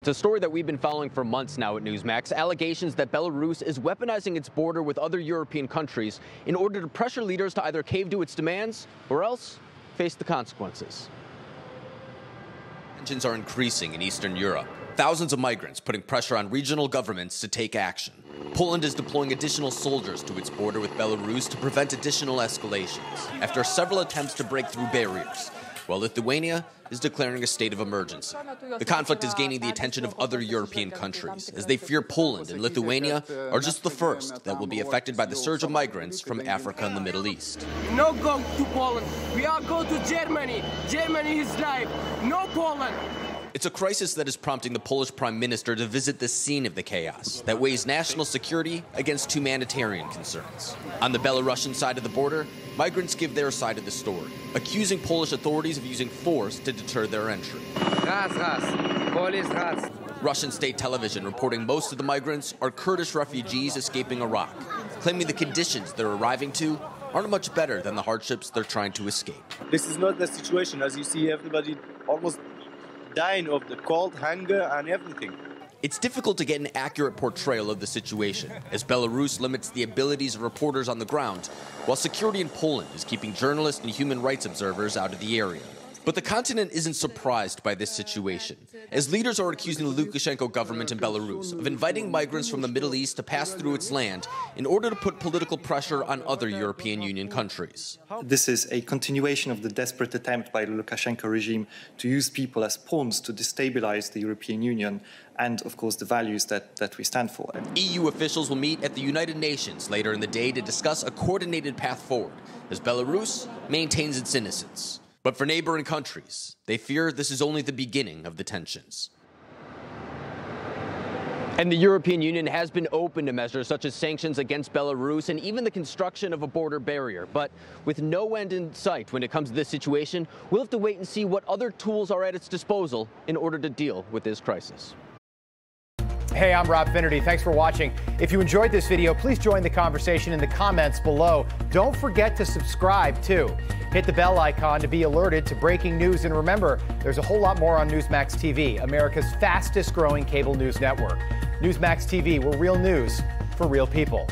It's a story that we've been following for months now at Newsmax. Allegations that Belarus is weaponizing its border with other European countries in order to pressure leaders to either cave to its demands or else face the consequences. Tensions are increasing in Eastern Europe. Thousands of migrants putting pressure on regional governments to take action. Poland is deploying additional soldiers to its border with Belarus to prevent additional escalations after several attempts to break through barriers, while Lithuania is declaring a state of emergency. The conflict is gaining the attention of other European countries, as they fear Poland and Lithuania are just the first that will be affected by the surge of migrants from Africa and the Middle East. No go to Poland. We are going to Germany. Germany is life. No Poland. It's a crisis that is prompting the Polish Prime Minister to visit the scene of the chaos that weighs national security against humanitarian concerns. On the Belarusian side of the border, migrants give their side of the story, accusing Polish authorities of using force to deter their entry. Russian state television reporting most of the migrants are Kurdish refugees escaping Iraq, claiming the conditions they're arriving to aren't much better than the hardships they're trying to escape. This is not the situation. As you see, everybody almost dying of the cold, hunger, and everything. It's difficult to get an accurate portrayal of the situation, as Belarus limits the abilities of reporters on the ground, while security in Poland is keeping journalists and human rights observers out of the area. But the continent isn't surprised by this situation, as leaders are accusing the Lukashenko government in Belarus of inviting migrants from the Middle East to pass through its land in order to put political pressure on other European Union countries. This is a continuation of the desperate attempt by the Lukashenko regime to use people as pawns to destabilize the European Union and, of course, the values that we stand for. EU officials will meet at the United Nations later in the day to discuss a coordinated path forward, as Belarus maintains its innocence. But for neighboring countries, they fear this is only the beginning of the tensions. And the European Union has been open to measures such as sanctions against Belarus and even the construction of a border barrier. But with no end in sight when it comes to this situation, we'll have to wait and see what other tools are at its disposal in order to deal with this crisis. Hey, I'm Rob Finnerty. Thanks for watching. If you enjoyed this video, please join the conversation in the comments below. Don't forget to subscribe, too. Hit the bell icon to be alerted to breaking news. And remember, there's a whole lot more on Newsmax TV, America's fastest growing cable news network. Newsmax TV, where real news for real people.